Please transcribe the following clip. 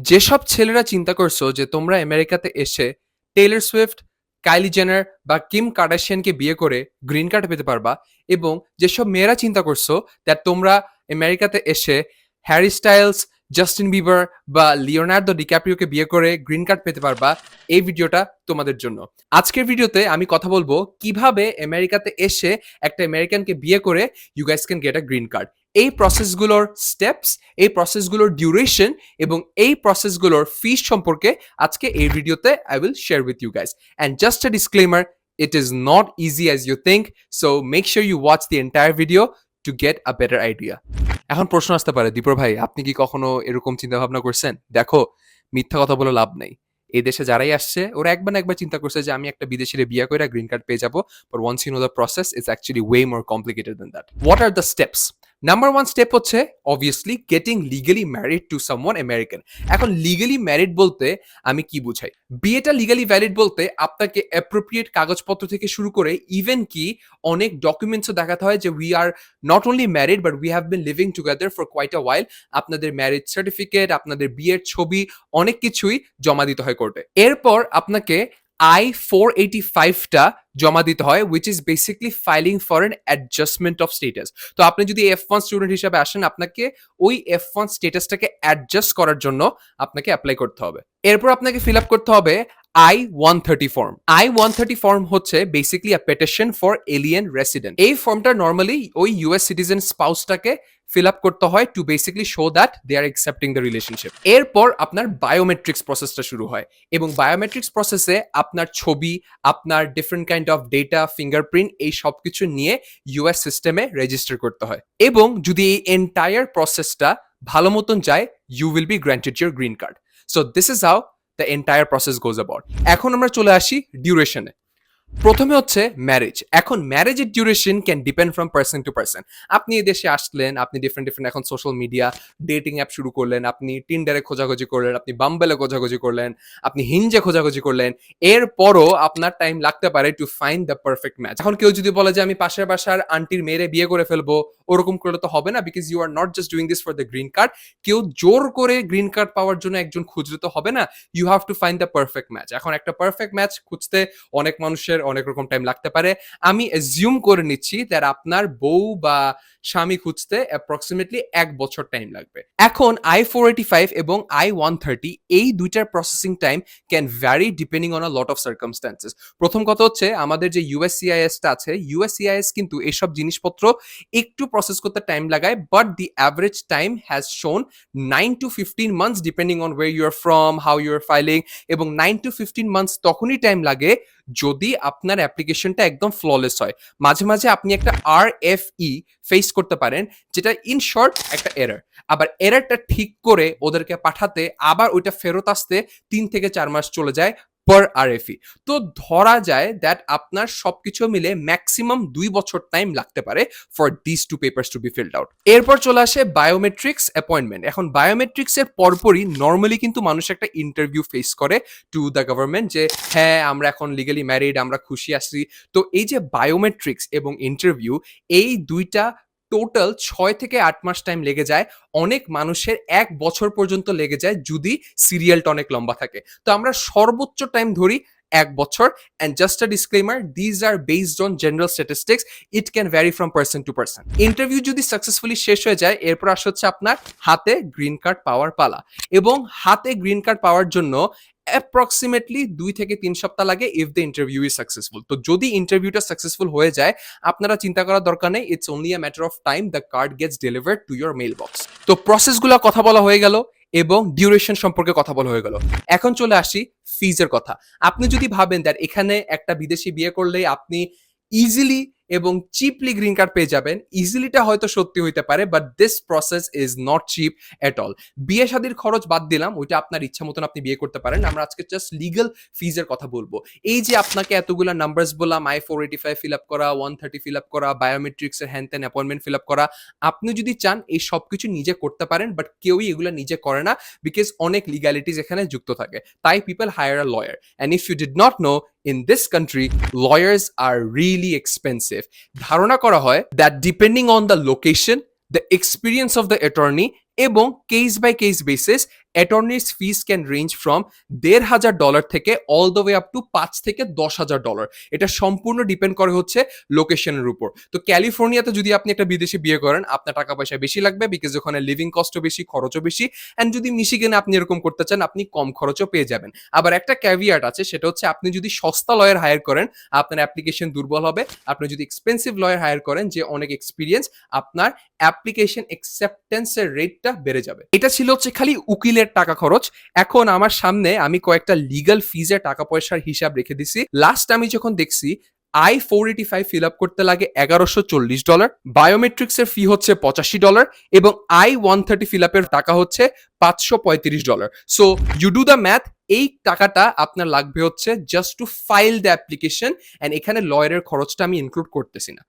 যেসব ছেলেরা চিন্তা করছো যে তোমরা আমেরিকাতে এসে টেইলর সুইফট, কাইলি জেনার বা কিম কার্দাশিয়ানকে বিয়ে করে গ্রিন কার্ড পেতে পারবা, এবং যেসব মেয়েরা চিন্তা করছো দ্যাট তোমরা আমেরিকাতে এসে হ্যারি স্টাইলস, জাস্টিন বিবার বা লিওনার্দো ডিক্যাপ্রিওকে বিয়ে করে গ্রিন কার্ড পেতে পারবা, এই ভিডিওটা তোমাদের জন্য। আজকের ভিডিওতে আমি কথা বলবো কিভাবে আমেরিকাতে এসে একটা আমেরিকানকে বিয়ে করে you guys can get a green card. এই প্রসেসগুলোর স্টেপস, এই প্রসেসগুলোর ডিউরেশন এবং এই প্রসেসগুলোর ফিস সম্পর্কে আজকে এই ভিডিওতে I will share with you guys. And just a disclaimer, it is not easy as you think, so make sure you watch the entire video to get a better idea. এখন প্রশ্ন আসতে পারে, দীপর ভাই আপনি কি কখনো এরকম চিন্তা ভাবনা করছেন? দেখো, মিথ্যা কথা বলে লাভ নাই। এই দেশে যারাই আসছে ওরা একবার না একবার চিন্তা করছে যে আমি একটা বিদেশিরে বিয়ে করে গ্রিন কার্ড পেয়ে যাবো, but once you know the process, it's actually way more complicated than that. What are the steps? Number one step হচ্ছে obviously getting legally married to someone American. এখন লিগালি ম্যারিড বলতে আমি কি বুঝাই? বিয়েটা legally valid বলতে আপনাকে appropriate কাগজপত্র থেকে শুরু করে ইভেন কি অনেক ডকুমেন্টসও দেখাতে হয় যে we are not only married but we have been living together for quite a while. আপনাদের ম্যারেজ সার্টিফিকেট, আপনাদের বিয়ের ছবি, অনেক কিছুই জমা দিতে হয় কোর্টে। এরপর আপনাকে I-485টা জমা দিতে হয়, which is basically filing for an adjustment of status. তো আপনি যদি F1 স্টুডেন্ট হিসাবে আসেন, আপনাকে ওই F1 স্টেটাসটাকে অ্যাডজাস্ট করার জন্য আপনাকে অ্যাপ্লাই করতে হবে। এরপর আপনাকে ফিল আপ করতে হবে I-130 ফর্ম। I-130 ফর্ম হচ্ছে basically a petition for alien resident. এই ফর্মটা নর্মালি ওই ইউএস সিটিজেন স্পাউসটাকে ফিল আপ করতে হয় to basically show that they are accepting the relationship. এরপর আপনার বায়োমেট্রিক্স প্রসেসটা শুরু হয়, এবং বায়োমেট্রিক্স প্রসেসে আপনার ছবি, আপনার different kind of data, fingerprint, এই সব কিছু নিয়ে ইউএস সিস্টেমে রেজিস্টার করতে হয়। এবং যদি এই এন্টায়ার প্রসেসটা ভালো মতন যায়, you will be granted your green card. So this is how the entire process goes about. এখন আমরা চলে আসি ডিউরেশনে। প্রথমে হচ্ছে ম্যারেজ। এখন ম্যারেজের duration can depend from person to person. আপনি এই দেশে আসলেন, আপনি ডিফারেন্ট এখন সোশ্যাল মিডিয়া ডেটিং অ্যাপ শুরু করলেন, আপনি টিন্ডারে খোঁজাখুঁজি করলেন, আপনি বাম্বেলে খোঁজাখুঁজি করলেন, আপনি হিঞ্জে খোঁজাখুঁজি করলেন, এরপরও আপনার টাইম লাগতে পারে two find the perfect match. এখন কেউ যদি বলে যে আমি পাশের বাসার আন্টির মেয়েরে বিয়ে করে ফেলবো, ওরকম করলে তো হবে না, because you are not just doing this for the green card. কেউ জোর করে গ্রিন কার্ড পাওয়ার জন্য একজন খুঁজলে তো হবে না, you have to find the perfect match. এখন একটা পারফেক্ট ম্যাচ খুঁজতে অনেক মানুষের অনেক রকম টাইম লাগতে পারে। আমি অ্যাজিউম করে নিচ্ছি দ্যাট আপনার বউ বা স্বামী খুঁজতে অ্যাপ্রক্সিমেটলি 1 বছর টাইম লাগবে। এখন I-485 এবং I-130 এই দুইটার processing time can vary depending on a lot of circumstances. প্রথম কথা হচ্ছে আমাদের যে USCISটা আছে, USCIS কিন্তু এসব জিনিসপত্র একটু প্রসেস করতে টাইম লাগায়, but the average time has shown 9 to 15 months depending on where you are from, how you are filing. এবং 9 to 15 months তখনই টাইম লাগে যদি আপনার অ্যাপ্লিকেশনটা একদম ফ্ললেস হয়। মাঝে মাঝে আপনি একটা RFE ফেস করতে পারেন, যেটা ইন শর্ট একটা এরর। আবার এররটা ঠিক করে ওদেরকে পাঠাতে আবার ওইটা ফেরত আসতে 3 থেকে 4 মাস চলে যায় পার RFE। তো ধরা যায় দ্যাট আপনার সবকিছু মিলে ম্যাক্সিমাম 2 বছর টাইম লাগতে পারে for this two papers to be filled out. এরপর চলে আসে বায়োমেট্রিক্স অ্যাপয়েন্টমেন্ট। এখন বায়োমেট্রিক্সের পরপরই নর্মালি কিন্তু মানুষ একটা ইন্টারভিউ ফেস করে টু দ্য গভর্নমেন্ট যে হ্যাঁ আমরা এখন লিগালি ম্যারিড, আমরা খুশি আছি। তো এই যে বায়োমেট্রিক্স এবং ইন্টারভিউ, এই দুইটা টোটাল 6 থেকে 8 মাস টাইম লেগে যায়। অনেক মানুষের 1 বছর পর্যন্ত লেগে যায় যদি সিরিয়ালটা অনেক লম্বা থাকে। তো আমরা সর্বোচ্চ টাইম ধরি 1 বছর। And just a disclaimer, these are based on general statistics, it can vary from person to person. Interview যদি সাকসেসফুলি শেষ হয়ে যায়, এরপর আসে হচ্ছে আপনার হাতে গ্রিন কার্ড পাওয়ার পালা। এবং হাতে গ্রিন কার্ড পাওয়ার জন্য অ্যাপ্রক্সিমেটলি 2 থেকে 3 সপ্তাহ লাগে if the interview is successful. তো যদি ইন্টারভিউটা সাকসেসফুল হয়ে যায়, আপনারা চিন্তা করার দরকার নেই, it's only a matter of time the card gets delivered to your mailbox. তো প্রসেসগুলো কথা বলা হয়ে গেল এবং ডিউরেশন সম্পর্কে কথা বলা হয়ে গেল। এখন চলে আসি ফিজের কথা। আপনি যদি ভাবেন দ্যাট এখানে একটা বিদেশি বিয়ে করলে আপনি ইজিলি এবং চিপলি গ্রিন কার্ড পেয়ে যাবেন, ইজিলিটা হয়তো সত্যি হইতে পারে, but this process is not cheap at all. বিয়ে শাদীর খরচ বাদ দিলাম, ওইটা আপনার ইচ্ছা মতন আপনি বিয়ে করতে পারেন। আমরা আজকে জাস্ট লিগাল ফিজের কথা বলবো। এই যে আপনাকে এতগুলা নাম্বারস বললাম, I-485 ফিল আপ করা, 130 ফিল আপ করা, বায়োমেট্রিক্সের হ্যান ত্যান অ্যাপয়েন্টমেন্ট ফিল আপ করা, আপনি যদি চান এই সবকিছু নিজে করতে পারেন, বাট কেউই এগুলো নিজে করে না, বিকজ অনেক লিগ্যালিটিস এখানে যুক্ত থাকে। তাই people hire a lawyer. And if you did not know, in this country lawyers are really expensive. ধারণা করা হয় that depending on the location, the experience of the attorney এবং case by case basis attorneys fees can range from $1,500 থেকে all the way up to $5,000 থেকে $10,000। এটা সম্পূর্ণ depend করে হচ্ছে লোকেশনের উপর। তো ক্যালিফোর্নিয়াতে যদি আপনি একটা বিদেশে বিয়ে করেন, আপনার টাকা পয়সা বেশি লাগবে বিকজ ওখানে লিভিং কস্টও বেশি, খরচও বেশি। অ্যান্ড যদি মিশিগানে আপনি এরকম করতে চান, আপনি কম খরচও পেয়ে যাবেন। আবার একটা ক্যাভিয়াট আছে, সেটা হচ্ছে আপনি যদি সস্তা লয়ার হায়ার করেন, আপনার অ্যাপ্লিকেশন দুর্বল হবে। আপনি যদি এক্সপেন্সিভ লয়ার হায়ার করেন যে অনেক এক্সপিরিয়েন্স, আপনার অ্যাপ্লিকেশন অ্যাকসেপ্টেন্সের রেটটা বেড়ে যাবে। এটা ছিল হচ্ছে খালি উকিলের টাকা খরচ। এখন আমার সামনে আমি কয়েকটা লিগ্যাল ফিজের টাকা পয়সার হিসাব রেখে দিছি। লাস্ট আমি যখন দেখছি I-485 ফিল আপ করতে লাগে $1,140, বায়োমেট্রিক্স এর ফি হচ্ছে $85 এবং I-130 ফিল আপের টাকা হচ্ছে $535। So you do the math, এই টাকাটা আপনার লাগবে হচ্ছে just to file the application, and এখানে লয়ারের খরচটা আমি ইনক্লুড করতেছি না।